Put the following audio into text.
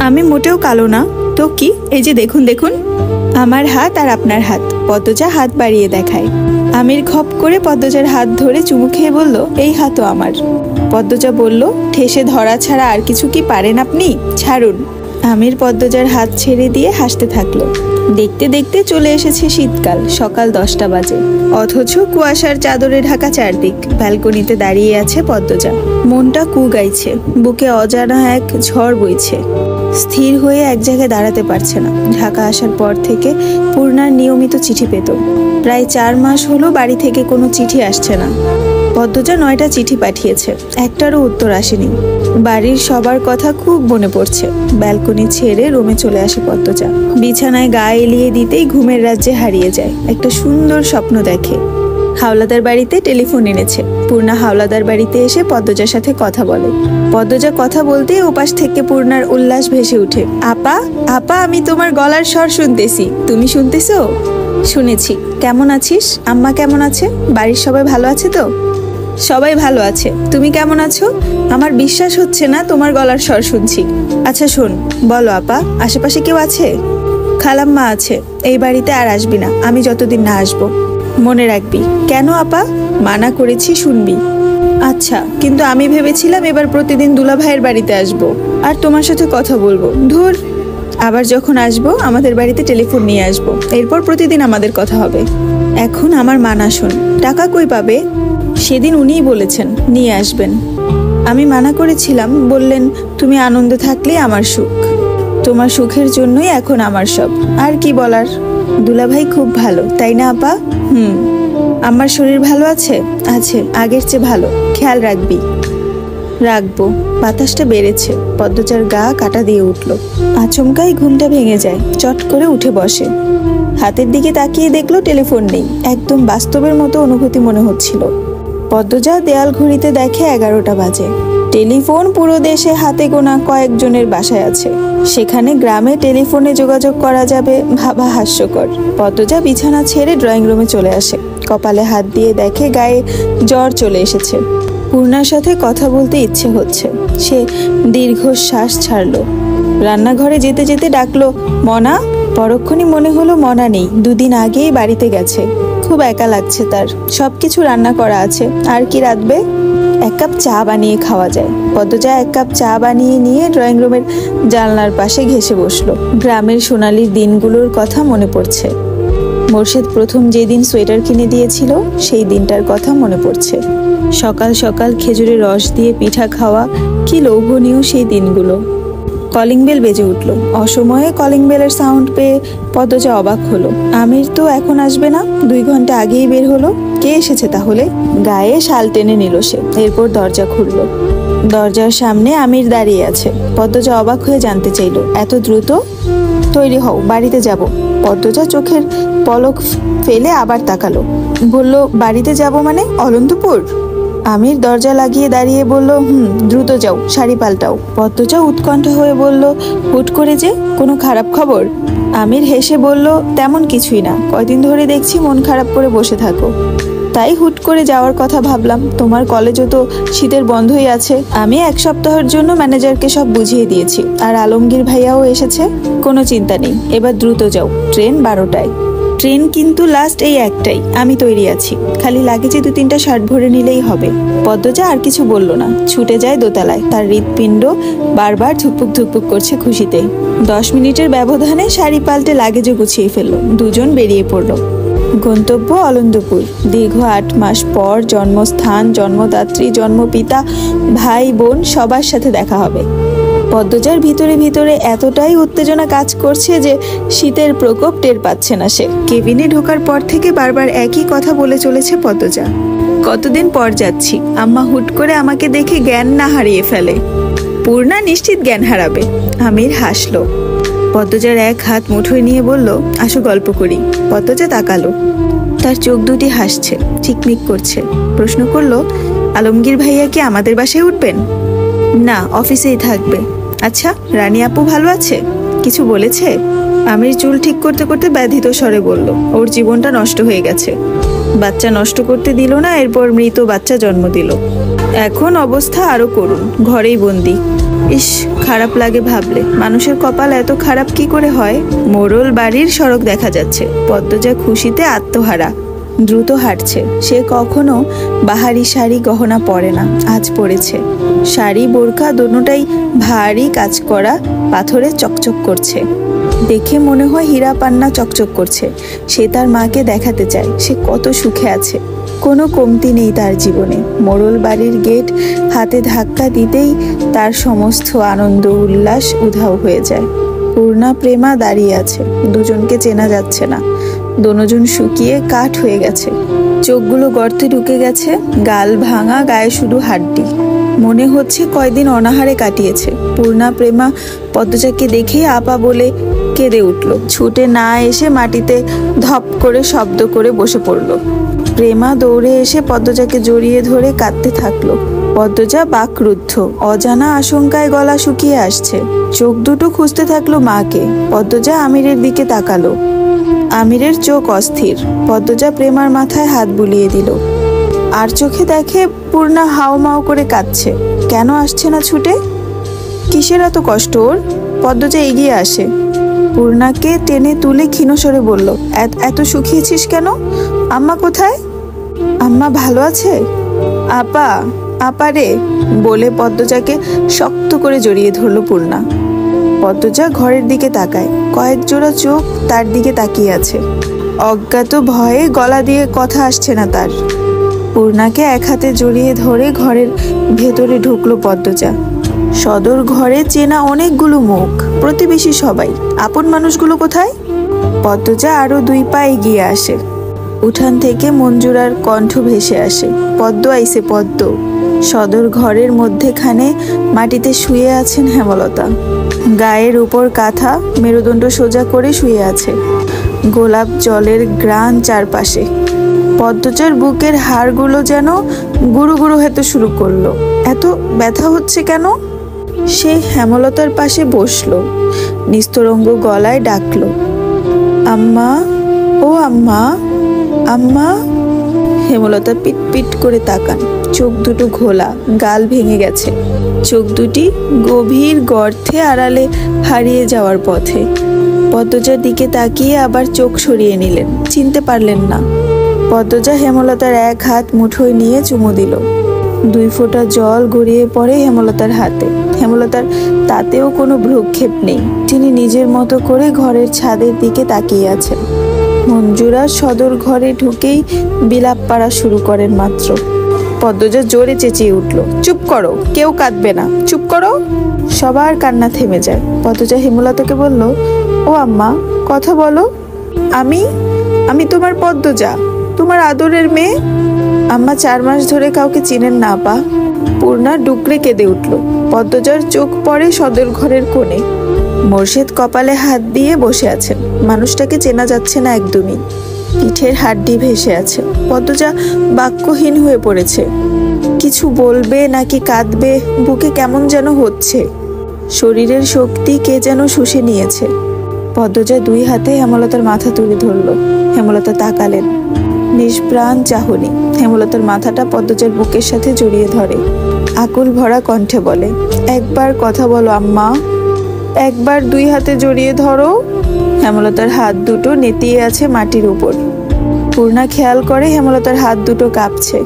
আমি মোটেও কালো না। তো কি? এই যে দেখুন দেখুন, আমার হাত আর আপনার হাত। পদ্মজা হাত বাড়িয়ে দেখায়। আমির খপ করে পদ্মজার হাত ধরে চুমু খেয়ে বলল, এই হাতও আমার। পদ্মজা বলল, ঠেসে ধরা ছাড়া আর কিছু কি পারেন আপনি? ছাড়ুন। আমির পদ্মজার হাত ছেড়ে দিয়ে হাসতে থাকলো। দেখতে দেখতে চলে এসেছে শীতকাল। সকাল 10টা বাজে, অথচ কুয়াশার চাদরে ঢাকা চারদিক। ব্যালকনিতে দাঁড়িয়ে আছে পদ্মজা। মনটা কু গাইছে, বুকে অজানা এক ঝড় বইছে। স্থির হয়ে এক জায়গায় দাঁড়াতে পারছে না। ঢাকা আসার পর থেকে পূর্ণার নিয়মিত চিঠি পেত। প্রায় 4 মাস হলো বাড়ি থেকে কোনো চিঠি আসছে না। পদ্মজা 9টা চিঠি পাঠিয়েছে, একটারও উত্তর আসেনি। বাড়ির সবার কথা খুব মনে পড়ছে। ব্যালকনি ছেড়ে রুমে চলে আসে পদ্মজা। বিছানায় গা এলিয়ে দিতেই ঘুমের রাজ্যে হারিয়ে যায়। একটা সুন্দর স্বপ্ন দেখে। হাওলাদার বাড়িতে টেলিফোন এনেছে। পূর্ণা হাওলাদার বাড়িতে এসে পদ্মজার সাথে কথা বলে। পদ্মজা কথা বলতেই ওপাশ থেকে পূর্ণার উল্লাস ভেসে উঠে। আপা, আপা, আমি তোমার গলার স্বর শুনতেছি। তুমি শুনতেছো? শুনেছি। কেমন আছিস? আম্মা কেমন আছে? বাড়ির সবাই ভালো আছে তো? সবাই ভালো আছে। তুমি কেমন আছো? আমার বিশ্বাস হচ্ছে না তোমার গলার স্বর শুনছি। আচ্ছা শোন, বলো আপা, আশেপাশে কেউ আছে? খালাম্মা আছে। এই বাড়িতে আর আসবি না আমি যতদিন না আসবো। মনে রাখবি। কেন আপা? মানা করেছি, শুনবি। আচ্ছা, কিন্তু আমি ভেবেছিলাম এবার প্রতিদিন দুলা ভাইয়ের বাড়িতে আসবো আর তোমার সাথে কথা বলবো। ধুর, আবার যখন আসবো আমাদের বাড়িতে টেলিফোন নিয়ে আসবো, এরপর প্রতিদিন আমাদের কথা হবে। এখন আমার মানা শোন। টাকা কই পাবে? সেদিন উনিই বলেছেন নিয়ে আসবেন। আমি মানা করেছিলাম, বললেন তুমি আনন্দে থাকলে আমার সুখ। তোমার সুখের জন্যই এখন আমার সব। আর কি বলার? দুলাভাই খুব ভালো, তাই না আপা? আমার শরীর ভালো আছে? আছে, আগের চেয়ে ভালো। খেয়াল রাখবি। রাখবো। বাতাসটা বেড়েছে। পদ্মজার গা কাটা দিয়ে উঠল। আচমকাই ঘুমটা ভেঙে যায়। চট করে উঠে বসে। হাতের দিকে তাকিয়ে দেখলো টেলিফোন নেই। একদম বাস্তবের মতো অনুভূতি মনে হচ্ছিল। পদ্মজা দেয়াল ঘড়িতে দেখে 11টা বাজে। টেলিফোন পুরো দেশে হাতে গোনা কয়েকজনের বাসায় আছে। সেখানে গ্রামে টেলিফোনে যোগাযোগ করা যাবে ভাবা হাস্যকর। পদ্মজা বিছানা ছেড়ে ড্রয়িং রুমে চলে আসে। কপালে হাত দিয়ে দেখে গায়ে জ্বর চলে এসেছে। পূর্ণার সাথে কথা বলতে ইচ্ছে হচ্ছে। সে দীর্ঘশ্বাস ছাড়লো। রান্নাঘরে যেতে যেতে ডাকলো, মনা। পরক্ষণই মনে হলো মনা নেই, 2 দিন আগেই বাড়িতে গেছে। খুব একা লাগছে তার। সবকিছু রান্না করা আছে, আর কি রাঁধবে? 1 কাপ চা বানিয়ে খাওয়া যায়। পদ্মজা 1 কাপ চা বানিয়ে নিয়ে ড্রয়িং রুমের জানলার পাশে ঘেঁষে বসলো। গ্রামের সোনালি দিনগুলোর কথা মনে পড়ছে। মোর্শেদ প্রথম যেদিন সোয়েটার কিনে দিয়েছিল সেই দিনটার কথা মনে পড়ছে। সকাল সকাল খেজুরের রস দিয়ে পিঠা খাওয়া, কি লোভনীয় সেই দিনগুলো। কলিং বেল বেজে উঠল। অসময়ে কলিং বেলের সাউন্ড পেয়ে পদ্মজা অবাক হলো। আমির তো এখন আসবে না, 2 ঘন্টা আগেই বের হলো। কে এসেছে তাহলে? গায়ে শাল টেনে নিল সে। এরপর দরজা খুলল। দরজার সামনে আমির দাঁড়িয়ে আছে। পদ্মজা অবাক হয়ে জানতে চাইল, এত দ্রুত? তৈরি হও, বাড়িতে যাব। পদ্মজা চোখের পলক ফেলে আবার তাকালো। বলল, বাড়িতে যাব মানে? অনন্তপুর? আমির দরজা লাগিয়ে দাঁড়িয়ে বলল, দ্রুত যাও, শাড়ি পাল্টাও। পদ্মজা উৎকণ্ঠা হয়ে বলল, হুট করে যে? কোনো খারাপ খবর? আমির হেসে বলল, তেমন কিছুই না। কয়দিন ধরে দেখছি মন খারাপ করে বসে থাকো, তাই হুট করে যাওয়ার কথা ভাবলাম। তোমার কলেজও তো শীতের বন্ধই আছে। আমি 1 সপ্তাহের জন্য ম্যানেজারকে সব বুঝিয়ে দিয়েছি, আর আলমগীর ভাইয়াও এসেছে। কোনো চিন্তা নেই, এবার দ্রুত যাও। ট্রেন 12টায়। ট্রেন কিন্তু লাস্ট এই একটাই। আমি তৈরি আছি, খালি লাগেজে 2-3টা শার্ট ভরে নিলেই হবে। পদ্মজা আর কিছু বলল না, ছুটে যায় দোতলায়। তার হৃৎপিণ্ড বারবার ধুকপুক ধুকপুক করছে খুশিতে। 10 মিনিটের ব্যবধানে শাড়ি পাল্টে লাগেজও গুছিয়ে ফেললো। দুজন বেরিয়ে পড়লো। গন্তব্য অনন্তপুর। দীর্ঘ 8 মাস পর জন্মস্থান, জন্মদাত্রী, জন্মপিতা, ভাই বোন সবার সাথে দেখা হবে। পদ্মজার ভিতরে ভিতরে এতটাই উত্তেজনা কাজ করছে যে শীতের প্রকোপ টের পাচ্ছে না সে। কেবিনে ঢোকার পর থেকে বারবার একই কথা বলে চলেছে পদ্মজা। কতদিন পর যাচ্ছি, আম্মা হুট করে আমাকে দেখে জ্ঞান না হারিয়ে ফেলে। পূর্ণা নিশ্চিত জ্ঞান হারাবে। আমির হাসলো। পদ্মজার 1 হাত মুঠোয় নিয়ে বলল, আসো গল্প করি। পদ্মজা তাকালো। তার চোখ দুটি হাসছে, চিকমিক করছে। প্রশ্ন করলো, আলমগীর ভাইয়া কি আমাদের বাসায় উঠবেন? না, অফিসেই থাকবে। আচ্ছা, রানী আপু ভালো আছে? কিছু বলেছে? আমির চুল ঠিক করতে করতে ব্যথিত স্বরে বলল, ওর জীবনটা নষ্ট হয়ে গেছে। বাচ্চা নষ্ট করতে দিল না, এরপর মৃত বাচ্চা জন্ম দিল। এখন অবস্থা আরো করুণ, ঘরেই বন্দি। ইস, খারাপ লাগে ভাবলে, মানুষের কপাল এত খারাপ কি করে হয়। মোড়ল বাড়ির সড়ক দেখা যাচ্ছে। পদ্মজা খুশিতে আত্মহারা, দ্রুত হাঁটছে। সে কখনো বাহারি শাড়ি গহনা পরে না, আজ পরেছে। শাড়ি বোরকা দোনোটাই ভারী কাজ করা, পাথরে চকচক করছে। দেখে মনে হয় হীরা পান্না চকচক করছে। সে তার মাকে দেখাতে চায় সে কত সুখে আছে। কোনো কমতি নেই তার জীবনে। মোড়ল বাড়ির গেট হাতে ধাক্কা দিতেই তার সমস্ত আনন্দ উল্লাস উধাও হয়ে যায়। পূর্ণা প্রেমা দাঁড়িয়ে আছে, দুজনকে চেনা যাচ্ছে না। দোনোজন শুকিয়ে কাঠ হয়ে গেছে, চোখগুলো গর্তে ঢুকে গেছে, গাল ভাঙা, গায়ে শুধু হাড্ডি। মনে হচ্ছে কয়দিন অনাহারে কাটিয়েছে। পূর্ণা প্রেমা পদ্মজাকে দেখে আপা বলে কেঁদে উঠল। ছুটে না এসে মাটিতে ধপ করে শব্দ করে বসে পড়ল। প্রেমা দৌড়ে এসে পদ্মজাকে জড়িয়ে ধরে কাঁদতে থাকলো। পদ্মজা বাকরুদ্ধ, অজানা আশঙ্কায় গলা শুকিয়ে আসছে। চোখ দুটো খুঁজতে থাকলো মাকে। পদ্মজা আমিরের দিকে তাকালো। আমিরের চোখ অস্থির। পদ্মজা প্রেমার মাথায় হাত বুলিয়ে দিল। আর চোখে দেখে পূর্ণা হাউমাউ করে কাঁদছে। কেন আসছে না ছুটে? কিসের এত কষ্ট ওর? পদ্মজা এগিয়ে আসে, পূর্ণাকে টেনে তুলে ক্ষীণস্বরে বলল, এত শুকিয়েছিস কেন? আম্মা কোথায়? আম্মা ভালো আছে? আপা, আপা রে বলে পদ্মজাকে শক্ত করে জড়িয়ে ধরল পূর্ণা। পদ্মজা ঘরের দিকে তাকায়। কয়েক জোড়া চোখ তার দিকে তাকিয়ে আছে। অজ্ঞাত ভয়ে গলা দিয়ে কথা আসছে না তার। পূর্ণাকে এক হাতে জড়িয়ে ধরে ঘরের ভেতরে ঢুকলো পদ্মজা। সদর ঘরে চেনা অনেকগুলো মুখ, প্রতিবেশী সবাই। আপন মানুষগুলো কোথায়? পদ্মজা আরো 2 পা এগিয়ে আসে। উঠান থেকে মঞ্জুরার কণ্ঠ ভেসে আসে, পদ্ম আইছে পদ্ম। সদর ঘরের মধ্যেখানে মাটিতে শুয়ে আছেন হেমলতা। গায়ের উপর কাঁথা, মেরুদণ্ড সোজা করে শুয়ে আছে। গোলাপ জলের গ্রান চারপাশে। পদ্মজার বুকের হাড়গুলো যেন গুরু গুরু হতে শুরু করলো। এত ব্যথা হচ্ছে কেন? সে হেমলতার পাশে বসলো, নিস্তরঙ্গ গলায় ডাকলো, আম্মা, ও আম্মা, আম্মা। হেমলতা পিট পিট করে তাকান। চোখ দুটো ঘোলা, গাল ভেঙে গেছে। চোখ দুটি গভীর গর্তে আড়ালে হারিয়ে যাওয়ার পথে। পদ্মজার দিকে তাকিয়ে আবার চোখ সরিয়ে নিলেন। চিনতে পারলেন না। পদ্মজা হেমলতার এক হাত মুঠোয় নিয়ে চুমু দিল। 2 ফোঁটা জল গড়িয়ে পড়ে হেমলতার হাতে। হেমলতার তাতেও কোনো ভ্রুক্ষেপ নেই। তিনি নিজের মতো করে ঘরের ছাদের দিকে তাকিয়ে আছেন। মঞ্জুরা সদর ঘরে ঢুকেই বিলাপ পাড়া শুরু করেন মাত্র। পদ্মজা জোরে চেঁচিয়ে উঠল, চুপ করো, কেউ কাঁদবে না, চুপ করো। সবার কান্না থেমে যায়। পদ্মজা হেমলতাকে বলল, ও আম্মা, কথা বলো। আমি তোমার পদ্মজা, তোমার আদরের মেয়ে। আম্মা 4 মাস ধরে কাউকে চিনেন না আপা। পূর্ণা ডুকরে কেঁদে উঠল। পদ্মজার চোখ পড়ে সদর ঘরের কোণে। মোর্শেদ কপালে হাত দিয়ে বসে আছেন। মানুষটাকে চেনা যাচ্ছে না একদমই। পিঠের হাড্ডি ভেসে আছে। পদ্মজা বাক্যহীন হয়ে পড়েছে। কিছু বলবে নাকি কাঁদবে, বুকে কেমন যেন হচ্ছে। শরীরের শক্তি কে যেন শুষে নিয়েছে। পদ্মজা 2 হাতে হেমলতার মাথা তুলে ধরল। হেমলতা তাকালেন। নিষ্প্রাণ চাহনি। হেমলতার মাথাটা পদ্মজার বুকের সাথে জড়িয়ে ধরে। আকুল ভরা কণ্ঠে বলে, একবার কথা বলো আম্মা, একবার 2 হাতে জড়িয়ে ধরো। হেমলতার হাত দুটো নেতিয়ে আছে মাটির উপর। পূর্ণা খেয়াল করে হেমলতার হাত দুটো কাঁপছে।